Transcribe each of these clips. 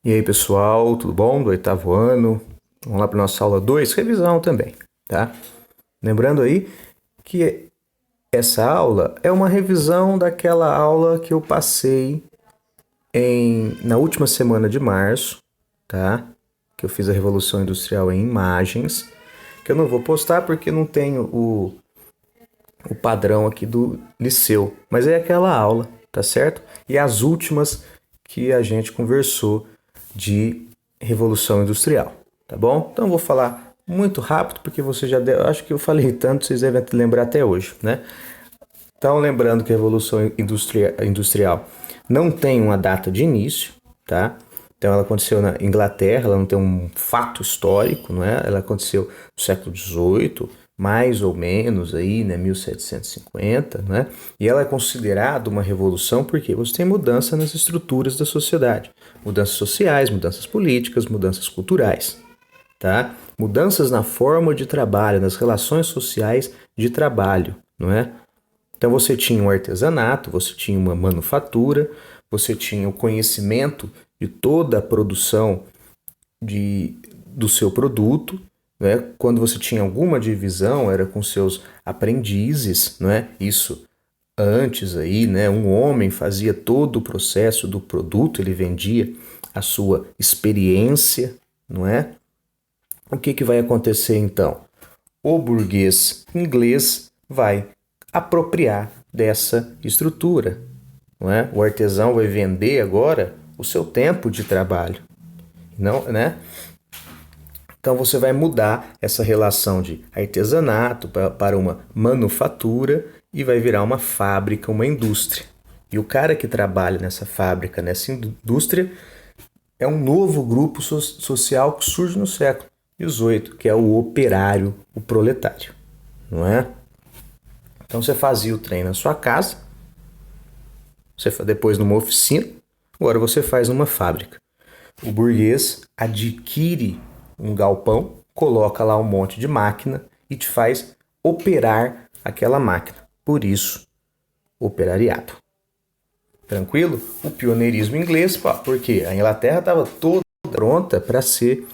E aí, pessoal, tudo bom? Do oitavo ano. Vamos lá para nossa aula 2, revisão também, tá? Lembrando aí que essa aula é uma revisão daquela aula que eu passei na última semana de março, tá? Que eu fiz a Revolução Industrial em imagens, que eu não vou postar porque não tenho o padrão aqui do liceu, mas é aquela aula, tá certo? E as últimas que a gente conversou de Revolução Industrial, tá bom? Então eu vou falar muito rápido porque você já deve, acho que eu falei tanto, vocês devem lembrar até hoje, né? Então lembrando que a Revolução Industrial não tem uma data de início, tá? Então ela aconteceu na Inglaterra, ela não tem um fato histórico, não é? Ela aconteceu no século XVIII, mais ou menos aí, né, 1750, né? E ela é considerada uma revolução porque você tem mudança nas estruturas da sociedade, mudanças sociais, mudanças políticas, mudanças culturais, tá? Mudanças na forma de trabalho, nas relações sociais de trabalho, não é? Então você tinha um artesanato, você tinha uma manufatura, você tinha o conhecimento de toda a produção do seu produto, né? Quando você tinha alguma divisão, era com seus aprendizes, né? Isso antes aí, né? Um homem fazia todo o processo do produto, ele vendia a sua experiência, não é? O que vai acontecer então? O burguês inglês vai apropriar dessa estrutura, não é? O artesão vai vender agora o seu tempo de trabalho, não, né? Então você vai mudar essa relação de artesanato para uma manufatura e vai virar uma fábrica, uma indústria. E o cara que trabalha nessa fábrica, nessa indústria, é um novo grupo social que surge no século XVIII, que é o operário, o proletário, não é? Então você fazia o trem na sua casa, você depois numa oficina, agora você faz numa fábrica. O burguês adquire um galpão, coloca lá um monte de máquina e te faz operar aquela máquina. Por isso, operariado. Tranquilo? O pioneirismo inglês, porque a Inglaterra estava toda pronta para ser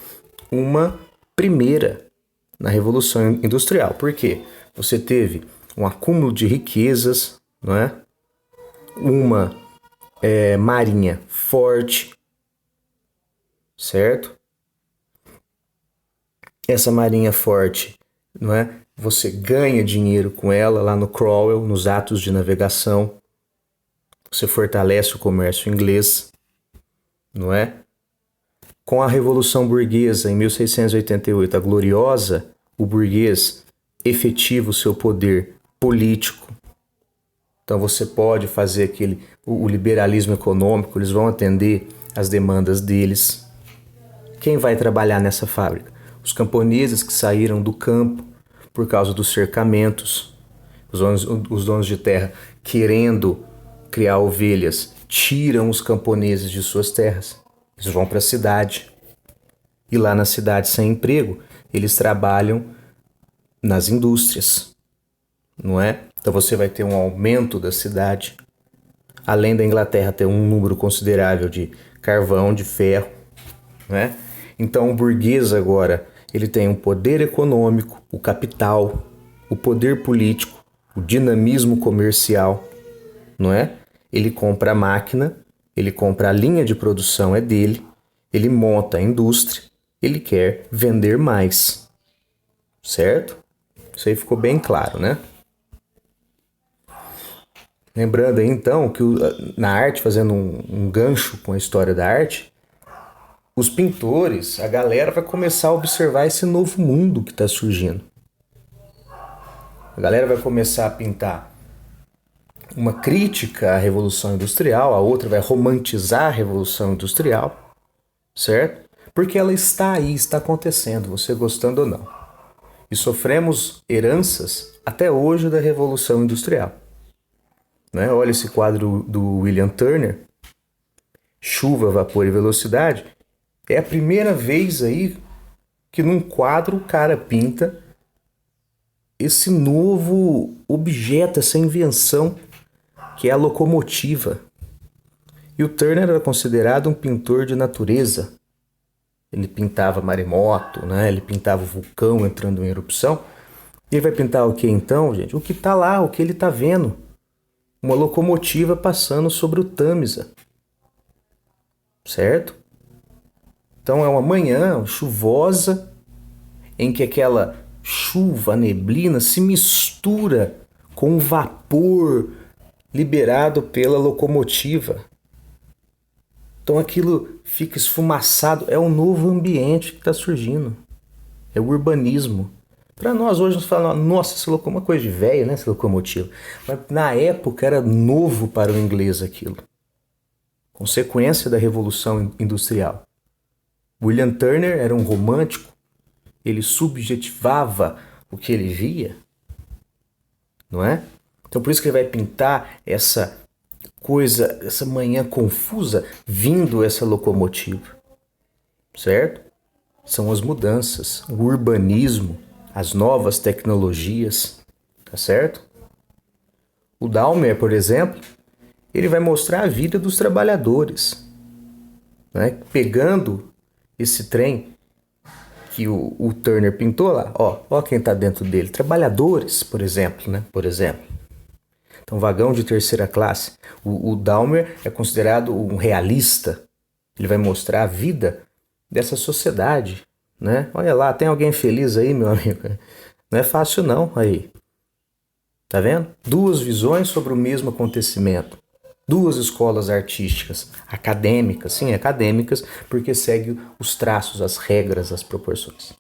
uma primeira na Revolução Industrial. Por quê? Você teve um acúmulo de riquezas, não é? Uma marinha forte, certo? Essa marinha forte, não é? Você ganha dinheiro com ela lá no Cromwell, nos atos de navegação. Você fortalece o comércio inglês, não é? Com a Revolução Burguesa em 1688, a gloriosa, o burguês efetiva o seu poder político. Então você pode fazer o liberalismo econômico, eles vão atender as demandas deles. Quem vai trabalhar nessa fábrica? Os camponeses que saíram do campo por causa dos cercamentos, os donos de terra querendo criar ovelhas, tiram os camponeses de suas terras. Eles vão para a cidade. E lá na cidade, sem emprego, eles trabalham nas indústrias, não é? Então você vai ter um aumento da cidade. Além da Inglaterra ter um número considerável de carvão, de ferro, não é? Então o burguês agora, ele tem um poder econômico, o capital, o poder político, o dinamismo comercial, não é? Ele compra a máquina, ele compra a linha de produção, é dele, ele monta a indústria, ele quer vender mais, certo? Isso aí ficou bem claro, né? Lembrando aí então que na arte, fazendo um gancho com a história da arte, os pintores, a galera vai começar a observar esse novo mundo que está surgindo. A galera vai começar a pintar uma crítica à Revolução Industrial, a outra vai romantizar a Revolução Industrial, certo? Porque ela está aí, está acontecendo, você gostando ou não. E sofremos heranças até hoje da Revolução Industrial. Né? Olha esse quadro do William Turner, Chuva, Vapor e Velocidade. É a primeira vez aí que num quadro o cara pinta esse novo objeto, essa invenção que é a locomotiva. E o Turner era considerado um pintor de natureza. Ele pintava maremoto, né? Ele pintava o vulcão entrando em erupção. E ele vai pintar o que então, gente? O que está lá, o que ele está vendo. Uma locomotiva passando sobre o Tâmisa. Certo? Então é uma manhã chuvosa em que aquela chuva, a neblina, se mistura com o vapor liberado pela locomotiva. Então aquilo fica esfumaçado. É um novo ambiente que está surgindo. É o urbanismo. Para nós hoje nos falam, nossa, essa locomotiva é uma coisa de velho, né? Essa locomotiva. Mas na época era novo para o inglês aquilo. Consequência da Revolução Industrial. William Turner era um romântico. Ele subjetivava o que ele via. Não é? Então por isso que ele vai pintar essa coisa, essa manhã confusa, vindo essa locomotiva. Certo? São as mudanças, o urbanismo, as novas tecnologias, tá certo? O Dahmer, por exemplo, ele vai mostrar a vida dos trabalhadores, né? Pegando esse trem que o Turner pintou lá, ó quem está dentro dele, trabalhadores, por exemplo, né? Por exemplo. Então, vagão de terceira classe. O Dahmer é considerado um realista. Ele vai mostrar a vida dessa sociedade, né? Olha lá, tem alguém feliz aí, meu amigo? Não é fácil não, aí. Tá vendo? Duas visões sobre o mesmo acontecimento. Duas escolas artísticas, acadêmicas, sim, acadêmicas, porque segue os traços, as regras, as proporções.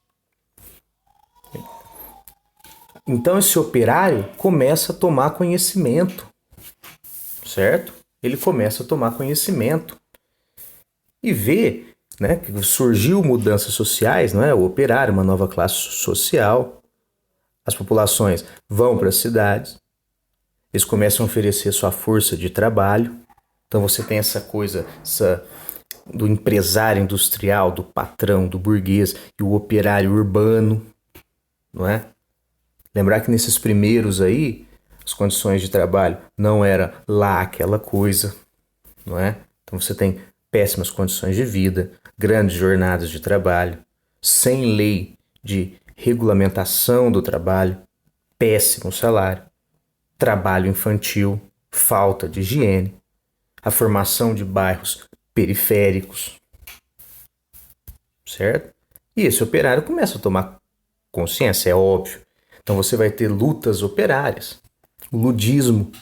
Então esse operário começa a tomar conhecimento, certo? Ele começa a tomar conhecimento e vê, né, que surgiu mudanças sociais, não é? O operário, uma nova classe social, as populações vão para as cidades, eles começam a oferecer sua força de trabalho. Então você tem essa coisa do empresário industrial, do patrão, do burguês e o operário urbano, não é? Lembrar que nesses primeiros aí, as condições de trabalho não era lá aquela coisa, não é? Então você tem péssimas condições de vida, grandes jornadas de trabalho, sem lei de regulamentação do trabalho, péssimo salário, trabalho infantil, falta de higiene, a formação de bairros periféricos, certo? E esse operário começa a tomar consciência, é óbvio. Então você vai ter lutas operárias, o ludismo,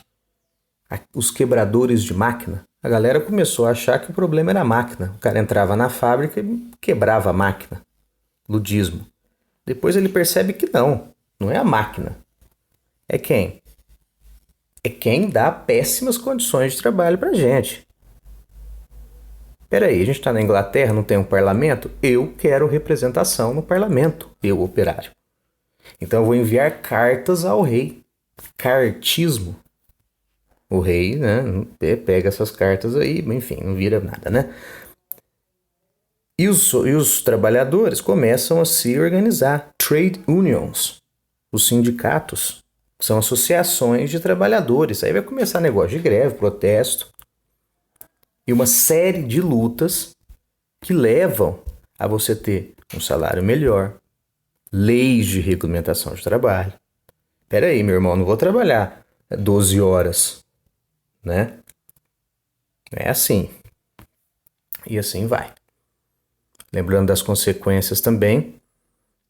os quebradores de máquina. A galera começou a achar que o problema era a máquina. O cara entrava na fábrica e quebrava a máquina. Ludismo. Depois ele percebe que não é a máquina. É quem? É quem dá péssimas condições de trabalho pra gente. Peraí, a gente está na Inglaterra, não tem um parlamento? Eu quero representação no parlamento, eu, operário. Então eu vou enviar cartas ao rei. Cartismo. O rei, né, pega essas cartas aí, enfim, não vira nada, né? E os trabalhadores começam a se organizar. Trade unions, os sindicatos, que são associações de trabalhadores. Aí vai começar negócio de greve, protesto. E uma série de lutas que levam a você ter um salário melhor, leis de regulamentação de trabalho. Peraí, meu irmão, não vou trabalhar 12 horas, né? É assim. E assim vai. Lembrando das consequências também,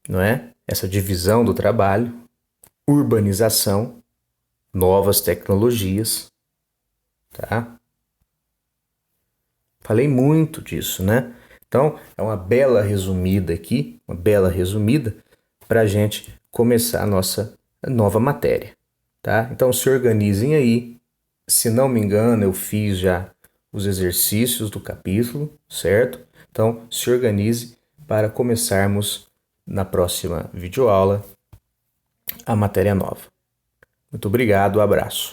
não é? Essa divisão do trabalho, urbanização, novas tecnologias, tá? Falei muito disso, né? Então, é uma bela resumida aqui, uma bela resumida para a gente começar a nossa nova matéria, tá? Então, se organizem aí. Se não me engano, eu fiz já os exercícios do capítulo, certo? Então, se organize para começarmos na próxima videoaula a matéria nova. Muito obrigado, abraço.